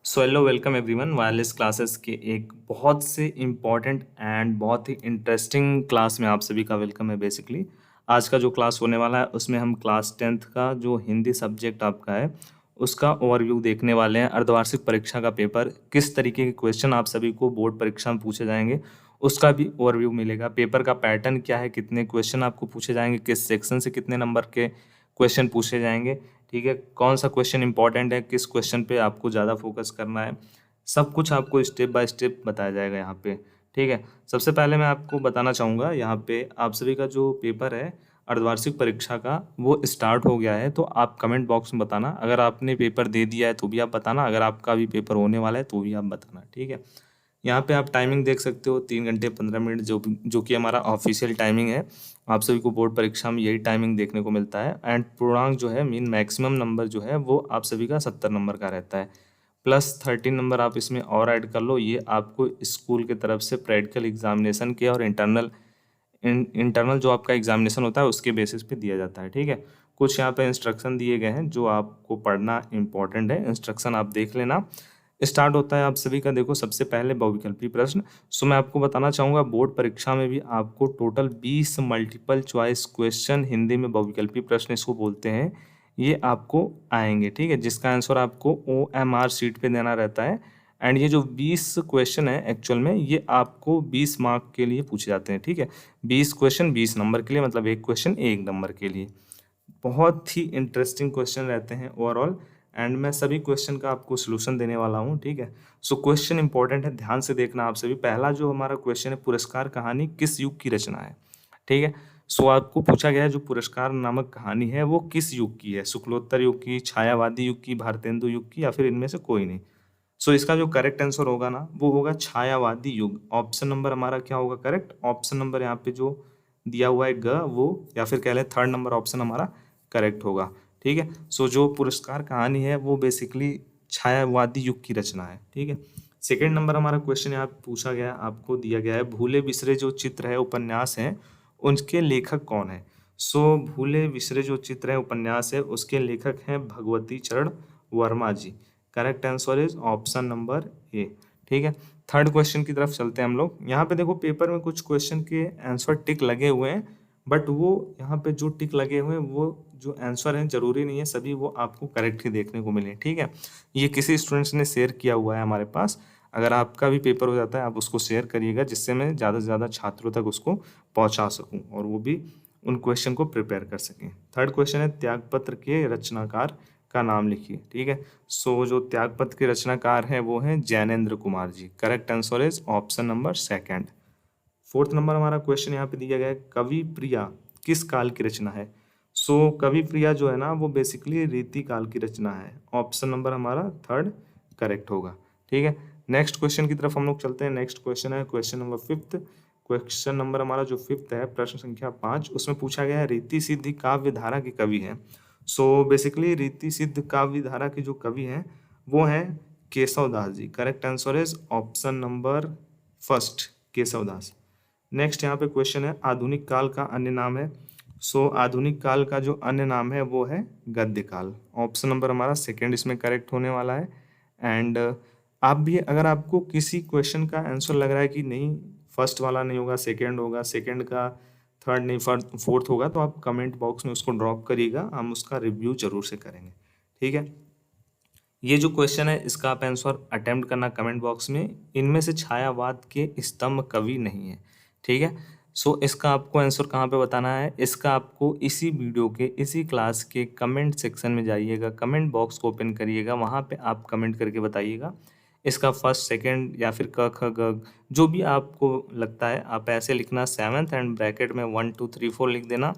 So hello welcome everyone wireless classes के एक बहुत से इम्पॉर्टेंट एंड बहुत ही इंटरेस्टिंग क्लास में आप सभी का वेलकम है। बेसिकली आज का जो क्लास होने वाला है उसमें हम क्लास 10th का जो हिंदी सब्जेक्ट आपका है उसका ओवरव्यू देखने वाले हैं। अर्धवार्षिक परीक्षा का पेपर किस तरीके के क्वेश्चन आप सभी को बोर्ड परीक्षा में पूछे जाएंगे उसका भी ओवरव्यू मिलेगा। पेपर का पैटर्न क्या है, कितने क्वेश्चन आपको पूछे जाएंगे, किस सेक्शन से कितने नंबर के क्वेश्चन पूछे जाएंगे, ठीक है, कौन सा क्वेश्चन इंपॉर्टेंट है, किस क्वेश्चन पे आपको ज़्यादा फोकस करना है, सब कुछ आपको स्टेप बाय स्टेप बताया जाएगा यहाँ पे। ठीक है, सबसे पहले मैं आपको बताना चाहूँगा यहाँ पे आप सभी का जो पेपर है अर्धवार्षिक परीक्षा का वो स्टार्ट हो गया है। तो आप कमेंट बॉक्स में बताना, अगर आपने पेपर दे दिया है तो भी आप बताना, अगर आपका भी पेपर होने वाला है तो भी आप बताना। ठीक है, यहाँ पे आप टाइमिंग देख सकते हो 3 घंटे 15 मिनट जो कि हमारा ऑफिशियल टाइमिंग है। आप सभी को बोर्ड परीक्षा में यही टाइमिंग देखने को मिलता है। एंड पूर्णांक जो है मीन मैक्सिमम नंबर जो है वो आप सभी का 70 नंबर का रहता है, प्लस 13 नंबर आप इसमें और ऐड कर लो। ये आपको स्कूल की तरफ से प्रैक्टिकल एग्जामिनेशन के और इंटरनल जो आपका एग्जामिनेशन होता है उसके बेसिस पे दिया जाता है। ठीक है, कुछ यहाँ पे इंस्ट्रक्शन दिए गए हैं जो आपको पढ़ना इंपॉर्टेंट है, इंस्ट्रक्शन आप देख लेना। स्टार्ट होता है आप सभी का, देखो सबसे पहले बहुविकल्पी प्रश्न। सो मैं आपको बताना चाहूँगा बोर्ड परीक्षा में भी आपको total 20 multiple choice question, Hindi में बहुविकल्पी प्रश्न इसको बोलते हैं, ये आपको आएंगे। ठीक है, जिसका आंसर आपको OMR शीट पे देना रहता है। एंड ये जो 20 क्वेश्चन है एक्चुअल में ये आपको 20 मार्क के लिए पूछे जाते हैं। ठीक है, 20 क्वेश्चन 20 नंबर के लिए, मतलब एक क्वेश्चन 1 नंबर के लिए। बहुत ही इंटरेस्टिंग क्वेश्चन रहते हैं ओवरऑल। एंड मैं सभी क्वेश्चन का आपको सोल्यूशन देने वाला हूँ। ठीक है, सो क्वेश्चन इंपॉर्टेंट है, ध्यान से देखना आप सभी। पहला जो हमारा क्वेश्चन है, पुरस्कार कहानी किस युग की रचना है। ठीक है, सो आपको पूछा गया है जो पुरस्कार नामक कहानी है वो किस युग की है, शुक्लोत्तर युग की, छायावादी युग की, भारतेंदु युग की, या फिर इनमें से कोई नहीं। सो इसका जो करेक्ट आंसर होगा ना वो होगा छायावादी युग। ऑप्शन नंबर हमारा क्या होगा करेक्ट, ऑप्शन नंबर यहाँ पे जो दिया हुआ है ग वो, या फिर कह लें थर्ड नंबर ऑप्शन हमारा करेक्ट होगा। ठीक है, सो जो पुरस्कार कहानी है वो बेसिकली छायावादी युग की रचना है। ठीक है, सेकेंड नंबर हमारा क्वेश्चन यहाँ पूछा गया, आपको दिया गया है भूले बिसरे जो चित्र है उपन्यास है उनके लेखक कौन है। सो भूले बिसरे जो चित्र है उपन्यास है उसके लेखक हैं Bhagwati Charan Verma ji. Correct answer is option number A. ठीक है, थर्ड क्वेश्चन की तरफ चलते हैं हम लोग। यहाँ पे देखो पेपर में कुछ क्वेश्चन के आंसर टिक लगे हुए हैं, बट वो यहाँ पे जो टिक लगे हुए हैं वो जो आंसर हैं जरूरी नहीं है सभी वो आपको करेक्ट ही देखने को मिले। ठीक है, ये किसी स्टूडेंट्स ने शेयर किया हुआ है हमारे पास। अगर आपका भी पेपर हो जाता है आप उसको शेयर करिएगा जिससे मैं ज़्यादा से ज़्यादा छात्रों तक उसको पहुँचा सकूँ और वो भी उन क्वेश्चन को प्रिपेयर कर सकें। थर्ड क्वेश्चन है त्यागपत्र के रचनाकार का नाम लिखिए। ठीक है, सो जो त्यागपत्र के रचनाकार हैं वो हैं Jainendra Kumar ji. Correct answer is option number second. Fourth नंबर हमारा क्वेश्चन यहाँ पे दिया गया है कवि प्रिया किस काल की रचना है। सो कवि प्रिया जो है ना वो बेसिकली रीति काल की रचना है। ऑप्शन नंबर हमारा थर्ड करेक्ट होगा। ठीक है, नेक्स्ट क्वेश्चन की तरफ हम लोग चलते हैं। नेक्स्ट क्वेश्चन है question number fifth. Question number हमारा जो फिफ्थ है प्रश्न संख्या 5, उसमें पूछा गया है रीति सिद्ध काव्य धारा के कवि हैं। सो बेसिकली रीति सिद्ध काव्य धारा के जो कवि हैं वो हैं Keshav Das ji. Correct answer is option number first Keshav Das. Next यहाँ पे क्वेश्चन है आधुनिक काल का अन्य नाम है। सो आधुनिक काल का जो अन्य नाम है वो है गद्य काल। ऑप्शन नंबर हमारा सेकंड इसमें करेक्ट होने वाला है। एंड आप भी अगर आपको किसी क्वेश्चन का आंसर लग रहा है कि नहीं फर्स्ट वाला नहीं होगा सेकंड होगा, सेकंड का थर्ड नहीं फोर्थ होगा, तो आप कमेंट बॉक्स में उसको ड्रॉप करिएगा, हम उसका रिव्यू जरूर से करेंगे। ठीक है, ये जो क्वेश्चन है इसका आप आंसर अटेम्प्ट करना कमेंट बॉक्स में। इनमें से छायावाद के स्तंभ कवि नहीं है। ठीक है, सो इसका आपको आंसर कहाँ पे बताना है, इसका आपको इसी वीडियो के इसी क्लास के कमेंट सेक्शन में जाइएगा, कमेंट बॉक्स को ओपन करिएगा, वहाँ पे आप कमेंट करके बताइएगा इसका फर्स्ट सेकंड या फिर क ख ग जो भी आपको लगता है आप ऐसे लिखना, सेवन्थ एंड ब्रैकेट में 1 2 3 4 लिख देना,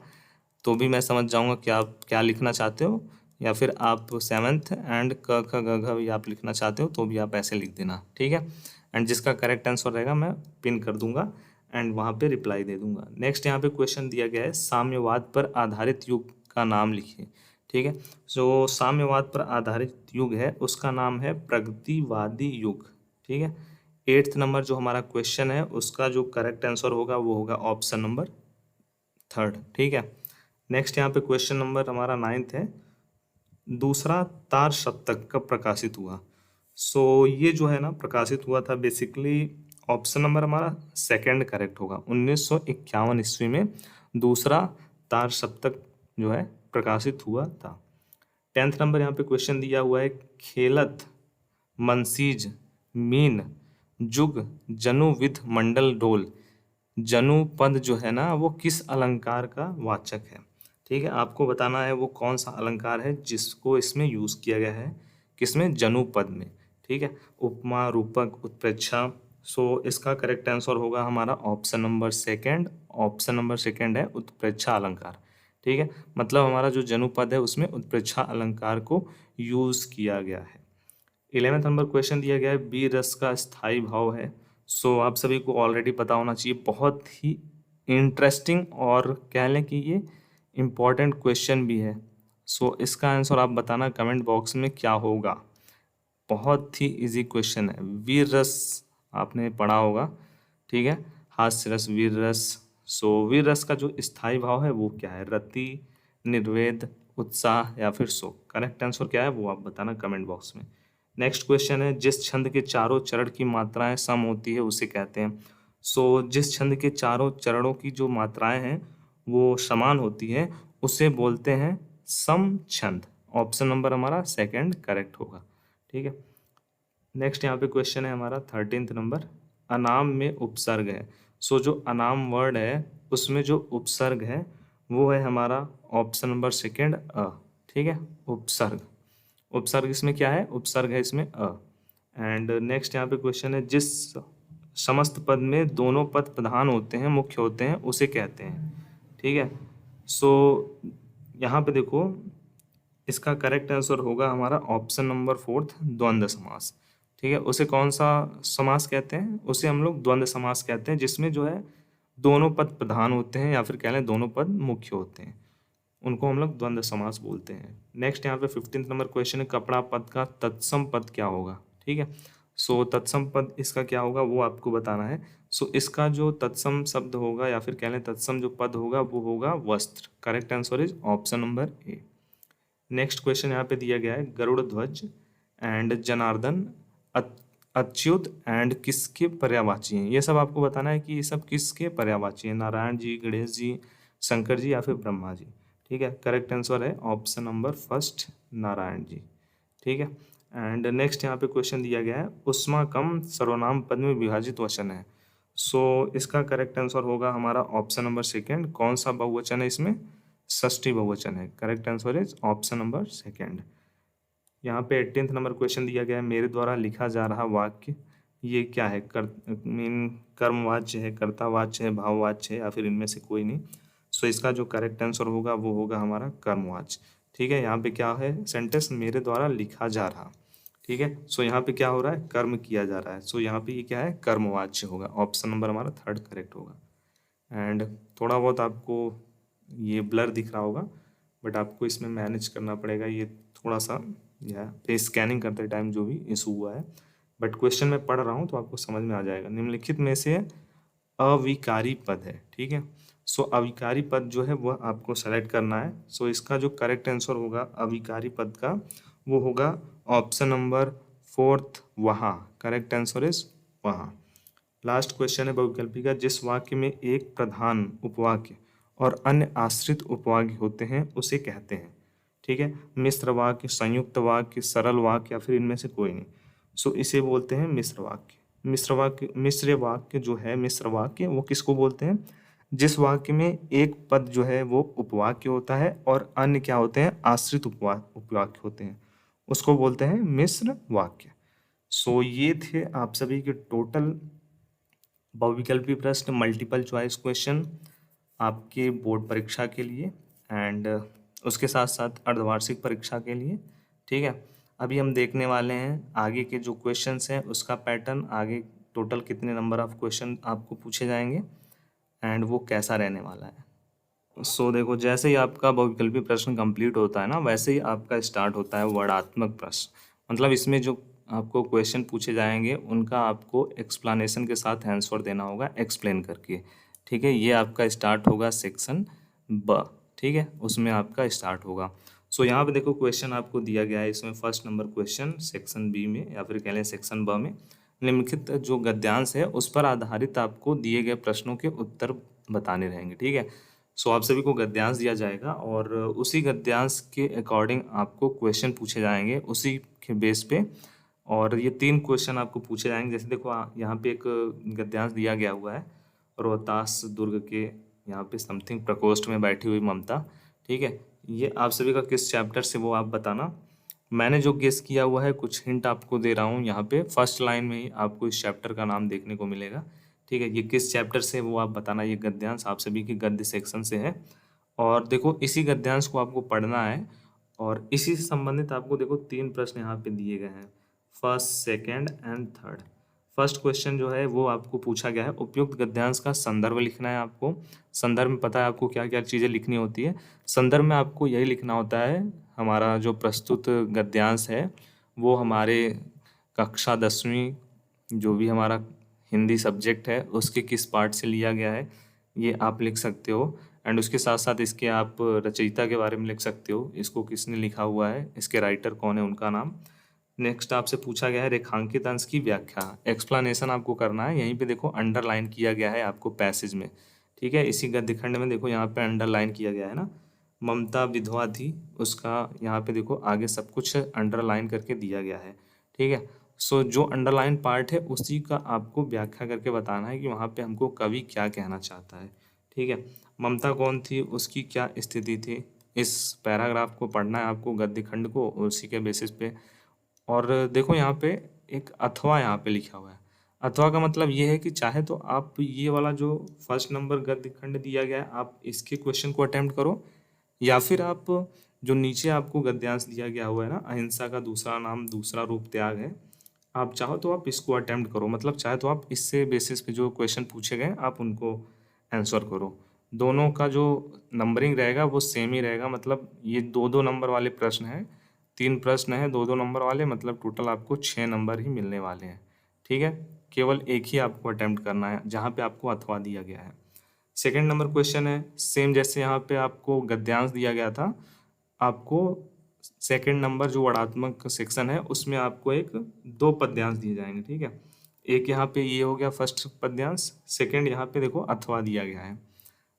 तो भी मैं समझ जाऊंगा कि आप क्या लिखना चाहते हो। या फिर आप सेवन्थ एंड क ख ग घ भी आप लिखना चाहते हो तो भी आप ऐसे लिख देना। ठीक है, एंड जिसका करेक्ट आंसर रहेगा मैं पिन कर दूंगा एंड वहाँ पे रिप्लाई दे दूंगा। नेक्स्ट यहाँ पे क्वेश्चन दिया गया है साम्यवाद पर आधारित युग का नाम लिखिए। ठीक है, जो साम्यवाद पर आधारित युग है उसका नाम है प्रगतिवादी युग। ठीक है, एट्थ नंबर जो हमारा क्वेश्चन है उसका जो करेक्ट आंसर होगा वो होगा ऑप्शन नंबर थर्ड। ठीक है, नेक्स्ट यहाँ पे क्वेश्चन नंबर हमारा नाइन्थ है दूसरा तार सप्तक कब प्रकाशित हुआ। सो ये जो है ना प्रकाशित हुआ था बेसिकली, ऑप्शन नंबर हमारा सेकंड करेक्ट होगा। 1951 ईस्वी में दूसरा तार सप्तक जो है प्रकाशित हुआ था। 10th नंबर यहाँ पे क्वेश्चन दिया हुआ है, खेलत मनसीज मीन जुग जनु विध मंडल डोल। जनु पद जो है ना वो किस अलंकार का वाचक है? ठीक है, आपको बताना है वो कौन सा अलंकार है जिसको इसमें यूज किया गया है, किसमें? जनु पद में। ठीक है, उपमा, रूपक, उत्प्रेक्षा। सो इसका करेक्ट आंसर होगा हमारा option number second. Option number second है उत्प्रेक्षा अलंकार। ठीक है, मतलब हमारा जो जनु पद है उसमें उत्प्रेक्षा अलंकार को यूज किया गया है। 11th नंबर क्वेश्चन दिया गया है, बी रस का स्थायी भाव है। सो आप सभी को ऑलरेडी पता होना चाहिए, बहुत ही इंटरेस्टिंग और कह लें कि ये इम्पॉर्टेंट क्वेश्चन भी है। सो इसका आंसर आप बताना कमेंट बॉक्स में क्या होगा। बहुत ही इजी क्वेश्चन है। वीर रस आपने पढ़ा होगा, ठीक है, हास्य रस, वीर रस। सो वीर रस का जो स्थायी भाव है वो क्या है? रति, निर्वेद, उत्साह या फिर शोक। करेक्ट आंसर क्या है वो आप बताना कमेंट बॉक्स में। नेक्स्ट क्वेश्चन है, जिस छंद के चारों चरण की मात्राएं सम होती है उसे कहते हैं। सो जिस छंद के चारों चरणों की जो मात्राएं हैं वो समान होती है उसे बोलते हैं सम छंद। ऑप्शन नंबर हमारा सेकंड करेक्ट होगा। ठीक है, नेक्स्ट यहाँ पे क्वेश्चन है हमारा 13th नंबर, अनाम में उपसर्ग है। सो जो अनाम वर्ड है उसमें जो उपसर्ग है वो है हमारा ऑप्शन नंबर सेकंड अ। ठीक है, उपसर्ग। उपसर्ग इसमें क्या है? उपसर्ग है इसमें अ। एंड नेक्स्ट यहाँ पे क्वेश्चन है, जिस समस्त पद में दोनों पद प्रधान होते हैं, मुख्य होते हैं, उसे कहते हैं। ठीक है, सो यहाँ पे देखो, इसका करेक्ट आंसर होगा हमारा ऑप्शन नंबर फोर्थ, द्वंद्व समास। ठीक है, उसे कौन सा समास कहते हैं? उसे हम लोग द्वंद्व समास कहते हैं, जिसमें जो है दोनों पद प्रधान होते हैं या फिर कह लें दोनों पद मुख्य होते हैं, उनको हम लोग द्वंद्व समास बोलते हैं। नेक्स्ट यहाँ पे 15th नंबर क्वेश्चन है, कपड़ा पद का तत्सम पद क्या होगा? ठीक है, सो तत्सम पद इसका क्या होगा वो आपको बताना है। सो इसका जो तत्सम शब्द होगा या फिर कह लें तत्सम जो पद होगा वो होगा वस्त्र। Correct answer is option number A. Next question यहाँ पे दिया गया है, गरुड़ ध्वज एंड जनार्दन अच्युत एंड किसके पर्यायवाची हैं? ये सब आपको बताना है कि ये सब किसके पर्यायवाची हैं, नारायण जी, गणेश जी, शंकर जी या फिर ब्रह्मा जी। ठीक है, करेक्ट आंसर है option number first, Narayan ji. ठीक है, एंड नेक्स्ट यहाँ पे क्वेश्चन दिया गया है, उष्मा कम सर्वनाम पद में विभाजित वचन है। सो इसका करेक्ट आंसर होगा हमारा ऑप्शन नंबर सेकेंड। कौन सा बहुवचन है इसमें? षष्ठी बहुवचन है। Correct answer is option number second. यहाँ पे 18th नंबर क्वेश्चन दिया गया है, मेरे द्वारा लिखा जा रहा वाक्य ये क्या है? कर्मवाच्य है, कर्तावाच्य है, भाववाच्य है या फिर इनमें से कोई नहीं। सो इसका जो करेक्ट आंसर होगा वो होगा हमारा कर्मवाच्य। ठीक है, यहाँ पे क्या है सेंटेंस? मेरे द्वारा लिखा जा रहा। ठीक है, सो यहाँ पे क्या हो रहा है? कर्म किया जा रहा है। सो यहाँ पे ये क्या है? कर्मवाच्य होगा। ऑप्शन नंबर हमारा थर्ड करेक्ट होगा। एंड थोड़ा बहुत आपको ये ब्लर दिख रहा होगा, बट आपको इसमें मैनेज करना पड़ेगा, ये थोड़ा सा या फेस स्कैनिंग करते टाइम जो भी इशू हुआ है। बट क्वेश्चन मैं पढ़ रहा हूँ तो आपको समझ में आ जाएगा। निम्नलिखित में से अविकारी पद है। ठीक है, सो अविकारी पद जो है वह आपको सेलेक्ट करना है। सो इसका जो करेक्ट आंसर होगा अविकारी पद का वो होगा ऑप्शन नंबर फोर्थ, वहाँ। करेक्ट आंसर इज वहाँ। लास्ट क्वेश्चन है बहुविकल्पी का, जिस वाक्य में एक प्रधान उपवाक्य और अन्य आश्रित उपवाक्य होते हैं उसे कहते हैं। ठीक है, मिश्र वाक्य, संयुक्त वाक्य, सरल वाक्य या फिर इनमें से कोई नहीं। सो इसे बोलते हैं मिश्र वाक्य। मिश्र वाक्य, मिश्र वाक्य जो है, मिश्र वाक्य वो किसको बोलते हैं? जिस वाक्य में एक पद जो है वो उपवाक्य होता है और अन्य क्या होते हैं? आश्रित उपवाक्य होते हैं, उसको बोलते हैं मिश्र वाक्य। सो ये थे आप सभी के टोटल बहुविकल्पी प्रश्न, मल्टीपल चॉइस क्वेश्चन आपके बोर्ड परीक्षा के लिए एंड उसके साथ साथ अर्धवार्षिक परीक्षा के लिए। ठीक है, अभी हम देखने वाले हैं आगे के जो क्वेश्चंस हैं उसका पैटर्न, आगे टोटल कितने नंबर ऑफ क्वेश्चन आपको पूछे जाएंगे एंड वो कैसा रहने वाला है। सो देखो, जैसे ही आपका बहुविकल्पी प्रश्न कंप्लीट होता है ना, वैसे ही आपका स्टार्ट होता है वर्णात्मक प्रश्न। मतलब इसमें जो आपको क्वेश्चन पूछे जाएंगे उनका आपको एक्सप्लेनेशन के साथ आंसर देना होगा, एक्सप्लेन करके। ठीक है, ये आपका स्टार्ट होगा सेक्शन ब। ठीक है, उसमें आपका स्टार्ट होगा। सो यहाँ पे देखो क्वेश्चन आपको दिया गया है, इसमें first number question section B में या फिर कह लें सेक्शन ब में, निम्नलिखित जो गद्यांश है उस पर आधारित आपको दिए गए प्रश्नों के उत्तर बताने रहेंगे। ठीक है, सो आप सभी को गद्यांश दिया जाएगा और उसी गद्यांश के अकॉर्डिंग आपको क्वेश्चन पूछे जाएंगे उसी के बेस पे। और ये 3 क्वेश्चन आपको पूछे जाएंगे। जैसे देखो यहाँ पे एक गद्यांश दिया गया हुआ है, रोहतास दुर्ग के यहाँ पे समथिंग प्रकोष्ठ में बैठी हुई ममता। ठीक है, ये आप सभी का किस चैप्टर से वो आप बताना। मैंने जो गेस किया हुआ है, कुछ हिंट आपको दे रहा हूँ यहाँ पे, फर्स्ट लाइन में ही आपको इस चैप्टर का नाम देखने को मिलेगा। ठीक है, ये किस चैप्टर से है वो आप बताना। ये गद्यांश आप सभी के गद्य सेक्शन से है और देखो इसी गद्यांश को आपको पढ़ना है और इसी से संबंधित आपको देखो 3 प्रश्न यहाँ पे दिए गए हैं, first, second and third. First question जो है वो आपको पूछा गया है, उपयुक्त गद्यांश का संदर्भ लिखना है आपको। संदर्भ में पता है आपको क्या क्या चीज़ें लिखनी होती है। संदर्भ में आपको यही लिखना होता है, हमारा जो प्रस्तुत गद्यांश है वो हमारे कक्षा 10वीं जो भी हमारा हिंदी सब्जेक्ट है उसके किस पार्ट से लिया गया है ये आप लिख सकते हो। एंड उसके साथ साथ इसके आप रचयिता के बारे में लिख सकते हो, इसको किसने लिखा हुआ है, इसके राइटर कौन है, उनका नाम। नेक्स्ट आपसे पूछा गया है रेखांकित अंश की व्याख्या, एक्सप्लेनेशन आपको करना है। यहीं पे देखो अंडरलाइन किया गया है आपको पैसेज में। ठीक है, इसी गद्यखंड में देखो यहाँ पे अंडरलाइन किया गया है ना, ममता विधवा थी, उसका यहाँ पे देखो आगे सब कुछ अंडरलाइन करके दिया गया है। ठीक है, सो जो अंडरलाइन पार्ट है उसी का आपको व्याख्या करके बताना है कि वहाँ पे हमको कवि क्या कहना चाहता है। ठीक है, ममता कौन थी, उसकी क्या स्थिति थी, इस पैराग्राफ को पढ़ना है आपको गद्य खंड को, उसी के बेसिस पे। और देखो यहाँ पे एक अथवा यहाँ पे लिखा हुआ है। अथवा का मतलब ये है कि चाहे तो आप ये वाला जो फर्स्ट नंबर गद्य खंड दिया गया है आप इसके क्वेश्चन को अटेम्प्ट करो, या फिर आप जो नीचे आपको गद्यांश दिया गया हुआ है ना, अहिंसा का दूसरा नाम दूसरा रूप त्याग है, आप चाहो तो आप इसको अटेम्प्ट करो। मतलब चाहे तो आप इससे बेसिस पे जो क्वेश्चन पूछे गए आप उनको आंसर करो। दोनों का जो नंबरिंग रहेगा वो सेम ही रहेगा। मतलब ये 2-2 नंबर वाले प्रश्न हैं, 3 प्रश्न हैं 2-2 नंबर वाले, मतलब टोटल आपको 6 नंबर ही मिलने वाले हैं। ठीक है, केवल एक ही आपको अटेम्प्ट करना है जहाँ पे आपको अथवा दिया गया है। सेकेंड नंबर क्वेश्चन है सेम जैसे यहाँ पे आपको गद्यांश दिया गया था, आपको सेकंड नंबर जो वर्णात्मक सेक्शन है उसमें आपको एक 2 पद्यांश दिए जाएंगे। ठीक है, एक यहाँ पे ये हो गया फर्स्ट पद्यांश, सेकंड यहाँ पे देखो अथवा दिया गया है।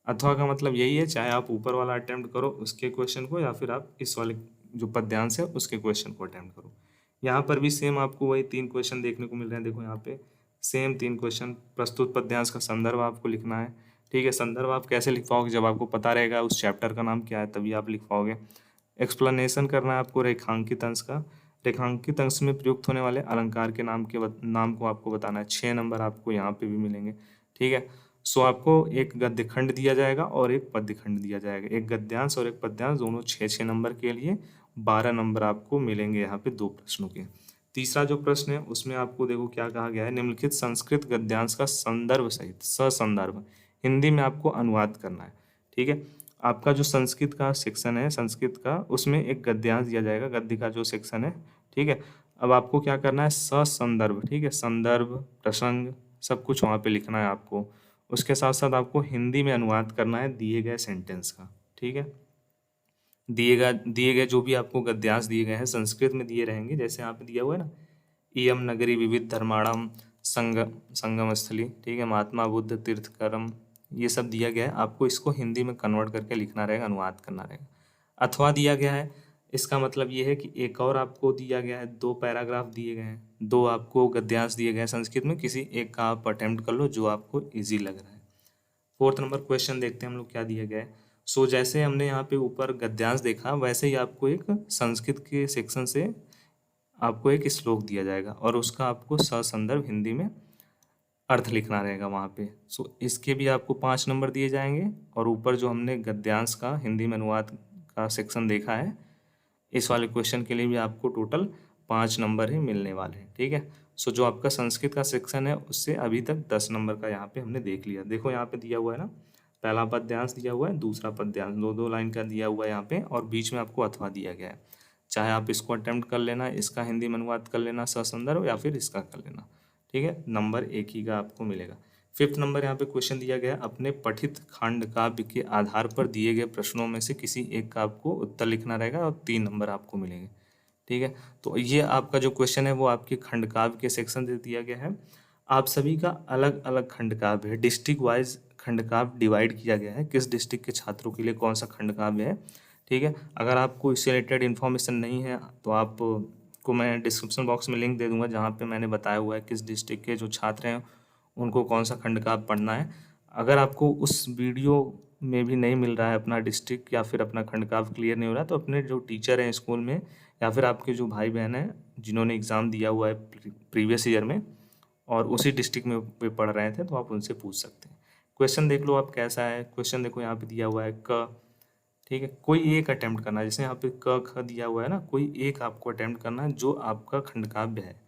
अथवा का मतलब यही है, चाहे आप ऊपर वाला अटेम्प्ट करो उसके क्वेश्चन को या फिर आप इस वाले जो पद्यांश है उसके क्वेश्चन को अटेम्प्ट करो। यहाँ पर भी सेम आपको वही 3 क्वेश्चन देखने को मिल रहे हैं। देखो यहाँ पे सेम 3 क्वेश्चन, प्रस्तुत पद्यांश का संदर्भ आपको लिखना है। ठीक है, संदर्भ आप कैसे लिख पाओगे, जब आपको पता रहेगा उस चैप्टर का नाम क्या है तभी आप लिख पाओगे। एक्सप्लेनेशन करना है आपको रेखांकित अंश का, रेखांकित अंश में प्रयुक्त होने वाले अलंकार के नाम को आपको बताना है। 6 नंबर आपको यहाँ पे भी मिलेंगे। ठीक है, सो आपको एक गद्य खंड दिया जाएगा और एक पद्य खंड दिया जाएगा, एक गद्यांश और एक पद्यांश, दोनों 6-6 नंबर के लिए 12 नंबर आपको मिलेंगे यहाँ पे 2 प्रश्नों के। तीसरा जो प्रश्न है उसमें आपको देखो क्या कहा गया है, निम्नलिखित संस्कृत गद्यांश का संदर्भ सहित ससंदर्भ हिंदी में आपको अनुवाद करना है। ठीक है, आपका जो संस्कृत का सेक्शन है, संस्कृत का, उसमें एक गद्यांश दिया जाएगा, गद्य का जो सेक्शन है। ठीक है, अब आपको क्या करना है, ससंदर्भ, ठीक है, संदर्भ प्रसंग सब कुछ वहाँ पे लिखना है आपको। उसके साथ साथ आपको हिंदी में अनुवाद करना है दिए गए सेंटेंस का। ठीक है, दिए गए जो भी आपको गद्यांश दिए गए हैं संस्कृत में दिए रहेंगे, जैसे यहाँ पे दिया हुआ है ना, इयम नगरी विविध धर्माणम संगम स्थली। ठीक है, महात्मा बुद्ध तीर्थकरम, ये सब दिया गया है, आपको इसको हिंदी में कन्वर्ट करके लिखना रहेगा, अनुवाद करना रहेगा। अथवा दिया गया है, इसका मतलब ये है कि एक और आपको दिया गया है, 2 पैराग्राफ दिए गए हैं, 2 आपको गद्यांश दिए गए हैं संस्कृत में, किसी एक का आप अटेम्प्ट कर लो जो आपको ईजी लग रहा है। फोर्थ नंबर क्वेश्चन देखते हैं हम लोग क्या दिया गया है। सो जैसे हमने यहाँ पे ऊपर गद्यांश देखा वैसे ही आपको एक संस्कृत के सेक्शन से आपको एक श्लोक दिया जाएगा और उसका आपको ससंदर्भ हिंदी में अर्थ लिखना रहेगा वहाँ पे। सो इसके भी आपको 5 नंबर दिए जाएंगे और ऊपर जो हमने गद्यांश का हिंदी में अनुवाद का सेक्शन देखा है इस वाले क्वेश्चन के लिए भी आपको टोटल 5 नंबर ही मिलने वाले हैं। ठीक है, सो जो आपका संस्कृत का सेक्शन है उससे अभी तक 10 नंबर का यहाँ पे हमने देख लिया। देखो यहाँ पे दिया हुआ है ना, पहला पद्यांश दिया हुआ है, दूसरा पद्यांश, 2-2 लाइन का दिया हुआ है यहाँ पे और बीच में आपको अथवा दिया गया है। चाहे आप इसको अटेम्प्ट कर लेना, इसका हिंदी में अनुवाद कर लेना ससंदर्भ, या फिर इसका कर लेना। ठीक है, नंबर एक ही का आपको मिलेगा। 5th नंबर यहाँ पे क्वेश्चन दिया गया है, अपने पठित खंड काव्य के आधार पर दिए गए प्रश्नों में से किसी एक का आपको उत्तर लिखना रहेगा और 3 नंबर आपको मिलेंगे। ठीक है, तो ये आपका जो क्वेश्चन है वो आपके खंड काव्य के सेक्शन से दिया गया है। आप सभी का अलग अलग खंड काव्य है, डिस्ट्रिक्ट वाइज खंड काव्य डिवाइड किया गया है, किस डिस्ट्रिक्ट के छात्रों के लिए कौन सा खंड काव्य है। ठीक है, अगर आपको इससे रिलेटेड इन्फॉर्मेशन नहीं है तो आप को मैं डिस्क्रिप्शन बॉक्स में लिंक दे दूंगा, जहाँ पे मैंने बताया हुआ है किस डिस्ट्रिक्ट के जो छात्र हैं उनको कौन सा खंड काव्य पढ़ना है। अगर आपको उस वीडियो में भी नहीं मिल रहा है अपना डिस्ट्रिक्ट या फिर अपना खंड काव्य क्लियर नहीं हो रहा है, तो अपने जो टीचर हैं स्कूल में या फिर आपके जो भाई बहन हैं जिन्होंने एग्ज़ाम दिया हुआ है प्रीवियस ईयर में और उसी डिस्ट्रिक्ट में वे पढ़ रहे थे, तो आप उनसे पूछ सकते हैं। क्वेश्चन देख लो आप कैसा है। क्वेश्चन देखो यहाँ पे दिया हुआ है क, ठीक है, कोई एक अटेम्प्ट करना है, जैसे यहाँ पे क ख दिया हुआ है ना, कोई एक आपको अटेम्प्ट करना है जो आपका खंड काव्य है।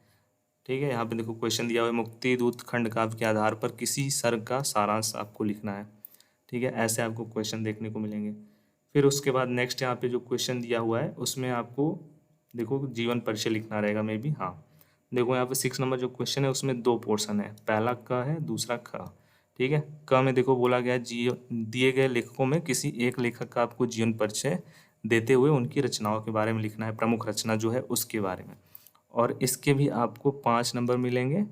ठीक है, यहाँ पे देखो क्वेश्चन दिया हुआ है, मुक्ति दूत खंड काव्य के आधार पर किसी सर्ग का सारांश आपको लिखना है। ठीक है, ऐसे आपको क्वेश्चन देखने को मिलेंगे। फिर उसके बाद नेक्स्ट यहाँ पे जो क्वेश्चन दिया हुआ है उसमें आपको देखो जीवन परिचय लिखना रहेगा मे बी। हाँ, देखो यहाँ पे 6 नंबर जो क्वेश्चन है उसमें 2 पोर्शन है, पहला क है, दूसरा ख। ठीक है, क में देखो बोला गया दिए गए लेखकों में किसी एक लेखक का आपको जीवन परिचय देते हुए उनकी रचनाओं के बारे में लिखना है, प्रमुख रचना जो है उसके बारे में। और इसके भी आपको 5 नंबर मिलेंगे।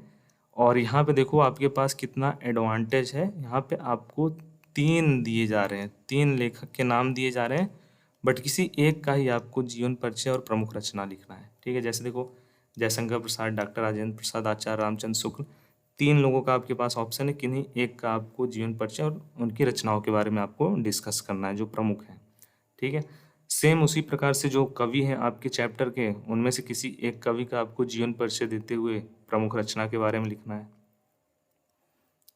और यहाँ पे देखो आपके पास कितना एडवांटेज है, यहाँ पे आपको 3 दिए जा रहे हैं, 3 लेखक के नाम दिए जा रहे हैं, बट किसी एक का ही आपको जीवन परिचय और प्रमुख रचना लिखना है। ठीक है, जैसे देखो जयशंकर प्रसाद, डॉक्टर राजेंद्र प्रसाद, आचार्य रामचंद्र शुक्ल, 3 लोगों का आपके पास ऑप्शन है, किन्हीं एक का आपको जीवन परिचय और उनकी रचनाओं के बारे में आपको डिस्कस करना है जो प्रमुख हैं। ठीक है, सेम उसी प्रकार से जो कवि हैं आपके चैप्टर के, उनमें से किसी एक कवि का आपको जीवन परिचय देते हुए प्रमुख रचना के बारे में लिखना है।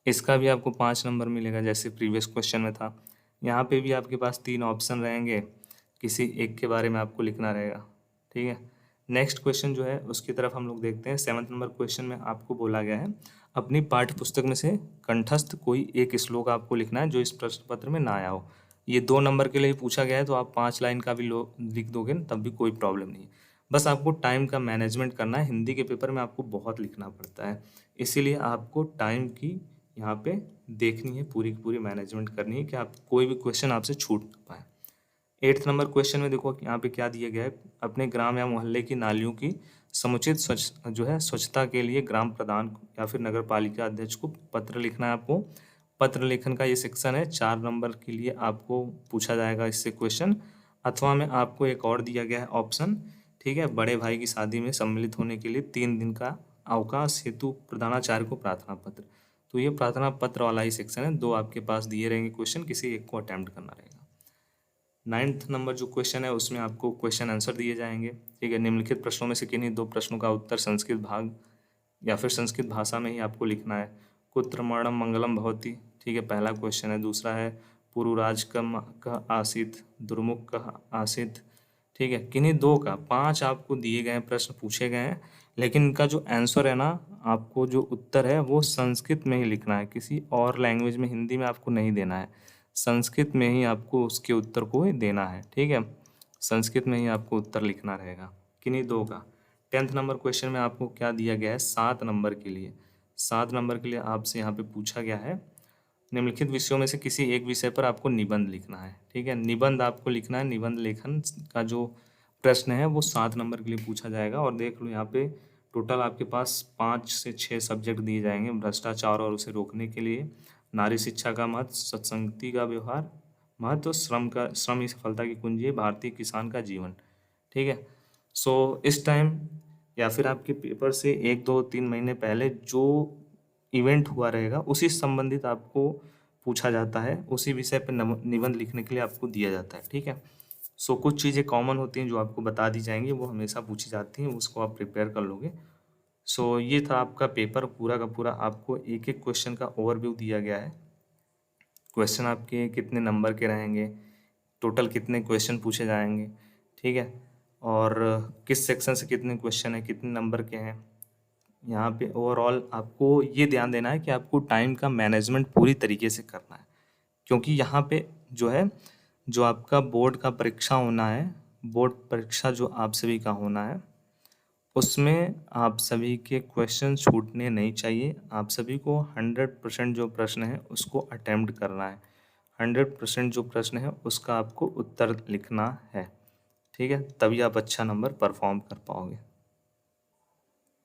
इसका भी आपको 5 नंबर मिलेगा जैसे प्रीवियस क्वेश्चन में था। यहाँ पे भी आपके पास 3 ऑप्शन रहेंगे, किसी एक के बारे में आपको लिखना रहेगा। ठीक है, नेक्स्ट क्वेश्चन जो है उसकी तरफ हम लोग देखते हैं। 7th नंबर क्वेश्चन में आपको बोला गया है अपनी पाठ्य पुस्तक में से कंठस्थ कोई एक श्लोक आपको लिखना है जो इस प्रश्न पत्र में ना आया हो। ये 2 नंबर के लिए पूछा गया है, तो आप 5 लाइन का भी लिख दोगे तब भी कोई प्रॉब्लम नहीं है। बस आपको टाइम का मैनेजमेंट करना है, हिंदी के पेपर में आपको बहुत लिखना पड़ता है, इसीलिए आपको टाइम की यहाँ पे देखनी है, पूरी की पूरी मैनेजमेंट करनी है कि आप कोई भी क्वेश्चन आपसे छूट ना पाए। 8th नंबर क्वेश्चन में देखो यहाँ पे क्या दिया गया है, अपने ग्राम या मोहल्ले की नालियों की समुचित स्वच्छता के लिए ग्राम प्रधान या फिर नगर पालिका अध्यक्ष को पत्र लिखना है आपको। पत्र लेखन का ये सेक्शन है, 4 नंबर के लिए आपको पूछा जाएगा इससे क्वेश्चन। अथवा में आपको एक और दिया गया है ऑप्शन, ठीक है, बड़े भाई की शादी में सम्मिलित होने के लिए 3 दिन का अवकाश हेतु प्रधानाचार्य को प्रार्थना पत्र। तो ये प्रार्थना पत्र वाला ही सेक्शन है, 2 आपके पास दिए रहेंगे क्वेश्चन, किसी एक को अटेम्प्ट करना रहेगा। 9th नंबर जो क्वेश्चन है उसमें आपको क्वेश्चन आंसर दिए जाएंगे। ठीक है, निम्नलिखित प्रश्नों में से किन्हीं 2 प्रश्नों का उत्तर संस्कृत भाग या फिर संस्कृत भाषा में ही आपको लिखना है। कुत्र मरणम मंगलम भवति, ठीक है, पहला क्वेश्चन है। दूसरा है पुरुराज कह आसित, दुर्मुख कह आसित। ठीक है, किन्हीं 2 का, 5 आपको दिए गए हैं, प्रश्न पूछे गए हैं, लेकिन इनका जो आंसर है ना, आपको जो उत्तर है वो संस्कृत में ही लिखना है, किसी और लैंग्वेज में, हिंदी में आपको नहीं देना है, संस्कृत में ही आपको उसके उत्तर को देना है। ठीक है, संस्कृत में ही आपको उत्तर लिखना रहेगा किन्हीं 2 का। 10th नंबर क्वेश्चन में आपको क्या दिया गया है, 7 नंबर के लिए, 7 नंबर के लिए आपसे यहाँ पे पूछा गया है निम्नलिखित विषयों में से किसी एक विषय पर आपको निबंध लिखना है। ठीक है, निबंध आपको लिखना है, निबंध लेखन का जो प्रश्न है वो 7 नंबर के लिए पूछा जाएगा। और देख लो यहाँ पे टोटल आपके पास 5 से 6 सब्जेक्ट दिए जाएंगे, भ्रष्टाचार और उसे रोकने के लिए, नारी शिक्षा का महत्व, सत्संगति का व्यवहार महत्व, श्रम ही सफलता की कुंजी है, भारतीय किसान का जीवन। ठीक है, सो इस टाइम या फिर आपके पेपर से 1 2 3 महीने पहले जो इवेंट हुआ रहेगा उसी से संबंधित आपको पूछा जाता है, उसी विषय पर निबंध लिखने के लिए आपको दिया जाता है। ठीक है, सो कुछ चीज़ें कॉमन होती हैं जो आपको बता दी जाएंगी, वो हमेशा पूछी जाती हैं, उसको आप प्रिपेयर कर लोगे। सो ये था आपका पेपर पूरा का पूरा, आपको एक एक क्वेश्चन का ओवरव्यू दिया गया है। क्वेश्चन आपके कितने नंबर के रहेंगे, टोटल कितने क्वेश्चन पूछे जाएंगे, ठीक है, और किस सेक्शन से कितने क्वेश्चन हैं, कितने नंबर के हैं। यहाँ पे ओवरऑल आपको ये ध्यान देना है कि आपको टाइम का मैनेजमेंट पूरी तरीके से करना है, क्योंकि यहाँ पे जो है, जो आपका बोर्ड का परीक्षा होना है, बोर्ड परीक्षा जो आप सभी का होना है, उसमें आप सभी के क्वेश्चन छूटने नहीं चाहिए। आप सभी को 100% जो प्रश्न है उसको अटेम्प्ट करना है। 100% जो प्रश्न है उसका आपको उत्तर लिखना है। ठीक है, तभी आप अच्छा नंबर परफॉर्म कर पाओगे।